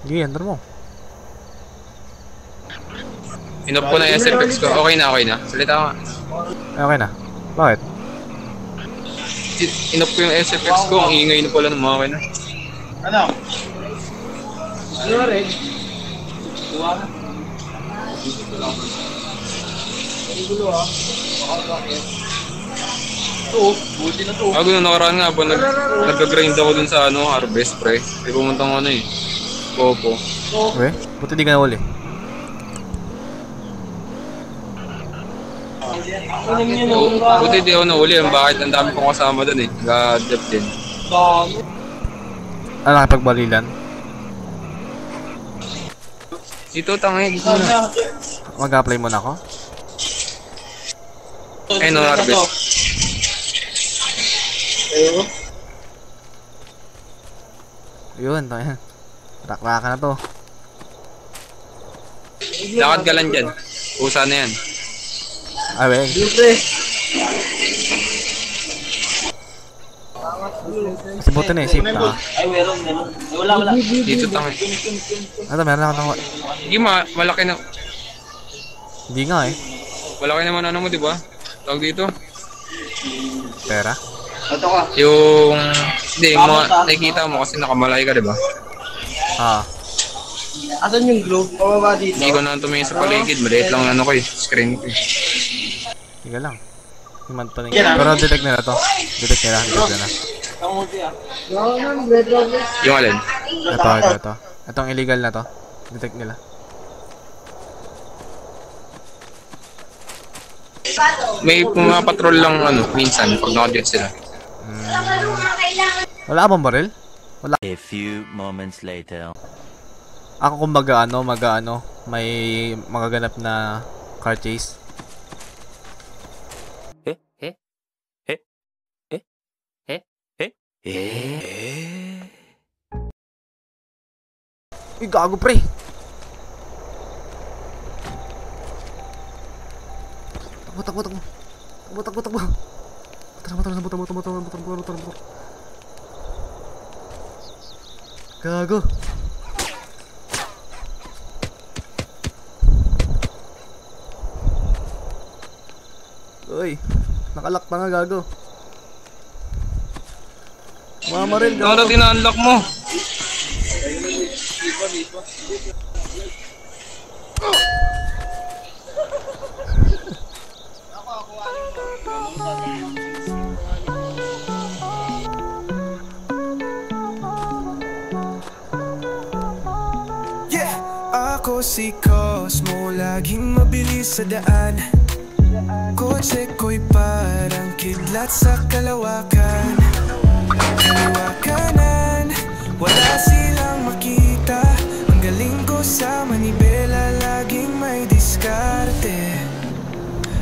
Sige, enter mo. Inop ko na yung SFX ko. Okay na. Salita ka. Okay na. Bakit? Inop ko yung SFX ko. Ang ingay na pala ng mga okay na. Ano? Ano rin? Buwa na. Ang gulo ah. Ito, buti na to. Bago nung nakaraan nga, nag-grind ako dun sa harvest pre. May pumunta ko Popo. Okay, buti di ka nahuli. Buti di ako nahuli. Bakit ang dami kong kasama dun eh. Nag-dep din. Ano, nakipagbalilan? Dito, tangay. Dito na. Mag-apply muna ako? Ay, no, harvest. Yun, tayo. Rakraka na to. Lakad ka lang dyan. Usa na yan. Ay, weng. Kasi buti na eh, safe na. Ay, meron. Wala. Dito tangay. Ano, meron ako ng... Hindi, malaki na. Hindi nga eh. Malaki naman mo, di ba? Tawag dito. Pera? Ito ka. Yung... Hindi, nakikita mo kasi nakamalay ka, di ba? Asan yung globe? Pababa dito. Hindi ko na tumingin sa paligid. Maliit lang screen ko. Higa lang. Himan pa rin. Pero detect nila to. Detect nila. Yung alin? Ito. Itong illegal na to. Detect nila. May pumapatrol lang minsan pag naka-jet sila. Wala ka bang baril? Wala. A few moments later. Ako kumbaga may magaganap na car chase. Uy, gago pre. Takbo. Motor. Gago. Uy, nakalak pa nga gago. Mamaril gago. Ano tina-unlock mo? Ako si Cosmo, laging mabilis sa daan. Kotse ko'y parang kidlat sa kalawakan. Kaliwa kanan, wala silang makita. Ang galing ko sa manibela, laging may diskarte.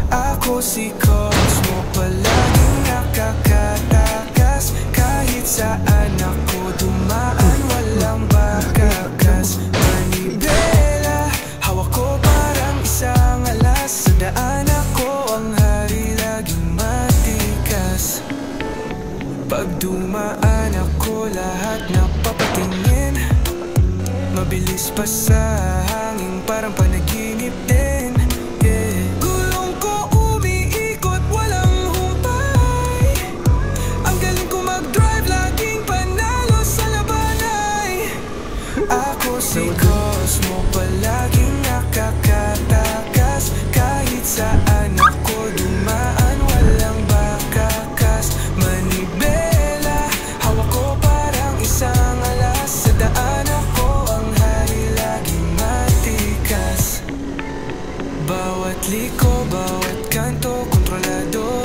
Ako si Cosmo, palaging nakakatakas. Kahit saan ako dumaan, walang bakakas. Manibela, hawak ko parang isang alas. Sa daan ako ang hari, laging matikas. Pag dumaan ako, lahat napapatingin. Mabilis pa sa hangin, parang panaginip din. Gulong ko umiikot, walang humpay. Ang galing ko mag-drive, laging panalo sa labanay. Ako si Cosmo, palaging nakakatakas. Kahit saan ako dumaan, walang bakakas. Manibela, hawak ko parang isang alas. Sa daan ako ang hari, laging matikas. Bawat liko, bawat kanto, kontrolado.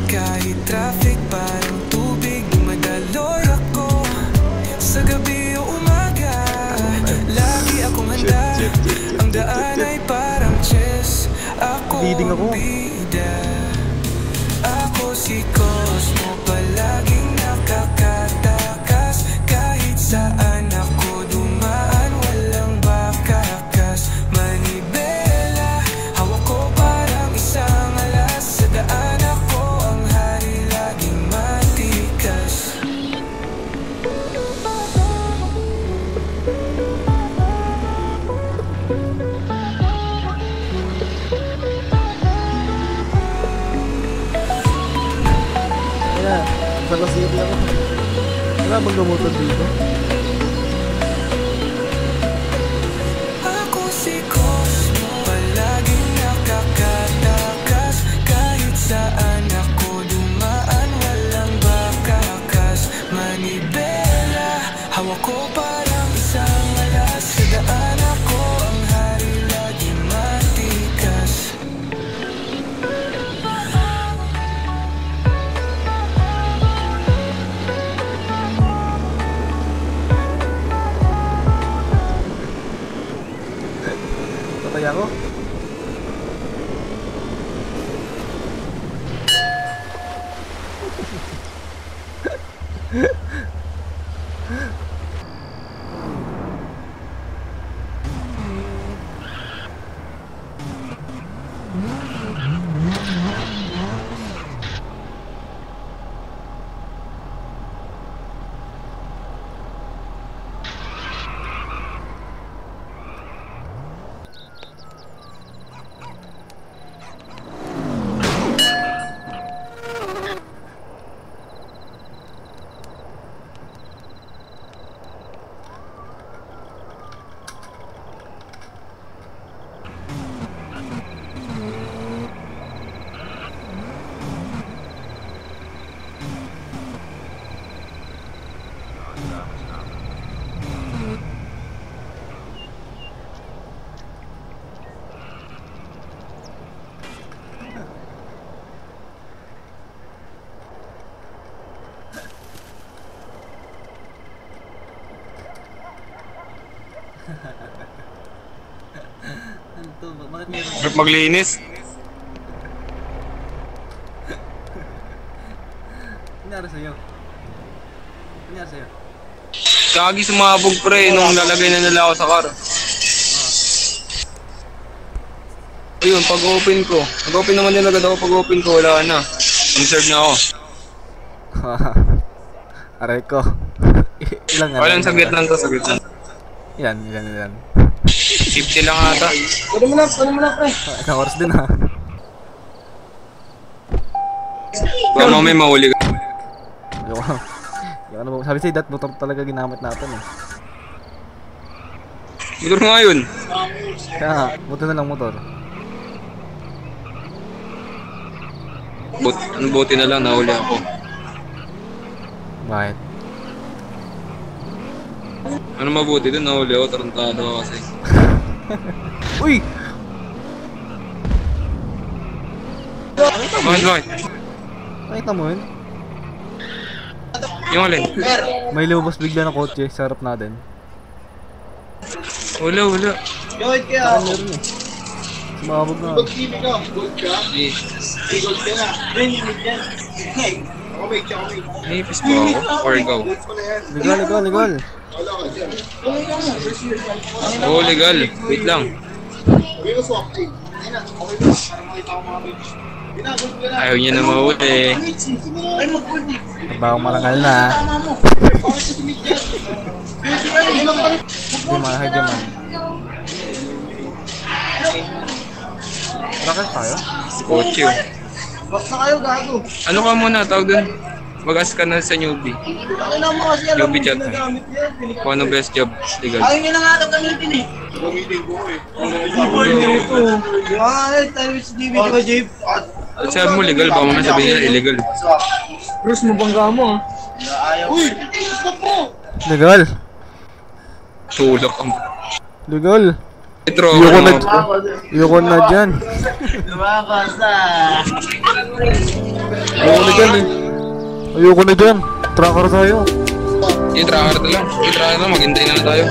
Kahit traffic, parang tubig, dumadaloy ako. Sa gabi o umaga, lagi akong handa. Ang daan ay parang chess, ako ang bida. Ako si Cosmo, palaging nakakatakas. Kahit saan ako dumaan, walang bakakas. Manibela, hawak ko parang isang alas. Sa daan ako ang hari, laging matikas. Sa City ako. Wala bang gamutan dito? Ako si Cosmo, palaging nakakatakas. Kahit saan ako dumaan, walang bakakas. Manibela, hawak ko parang isang alas. Sa daan ako, ang hari lagi matikas. Patay ako? Ano to? Bakit meron? Trip maglinis. Nangyari sa'yo? Nangyari sa'yo? Kagi sumabog pre nung lalagay na nila ako sa car. Ayun, pag-open ko. Pag-open naman din agad ako. Pag-open ko, wala na. Unserved na ako. Aray ko. Ilang nga? Walang saglit lang to, saglit lang. Yan. 50 lang ata. Kunin mo na, pre. Isang oras din ha. Baka mamay mahuli ka. Yung sabi sa'yo, that motor talaga ginamit natin eh. Motor nga yun. Kaya nga, motor na lang motor. Buti na lang, nahuli ako. Bakit? Ano mabuti dun, nahuli ako, tarantado ako kasi. Uy! Bakit? Nakita mo yun? Yung alin? May lumabas bigla ng kotse sa harap natin. Wala. Yoy, kaya ako. Meron eh. Sumabog na. Gold TV ka. Gold ka. Hey, Hey, gold ka na. Green, yan. Hey, ako may. naipis ba ako? Or ikaw? Gold ko na yan. Legal. Wala ka dyan. Oo, legal. Wait lang. Sabi ko swap team. Ayun na, okay ba? Para makita ko mga babies. Gold ka na. Ayaw niya na mahuli. Ay, mag-gold eh. Bagong marangal na. Tama mo. Bakit sa tumig yan? Hindi man, hidyo man. Bakit tayo? Kotse. Back na kayo, gago. Ano ka muna, tawag dun? Mag-ask ka na sa newbie. Pakina mo kasi alam mo Newbie chat. ginagamit yan. Kung ano best job, legal. Ayaw nyo na nga ito gamitin eh. Gamitin ko eh. Di ba nga eh, tayo sa TV di ba, Jave? At sabi mo legal, baka mo sabihin nila illegal. Bruce, mabangga mo ah. Uy! Stop mo! Legal. Tulak ang... Legal. Petro, Ayoko na dyan. Lumabasa! Ayoko na dyan. Tracker tayo. yung tracker na lang. Yung tracker na lang, maghintay na lang tayo.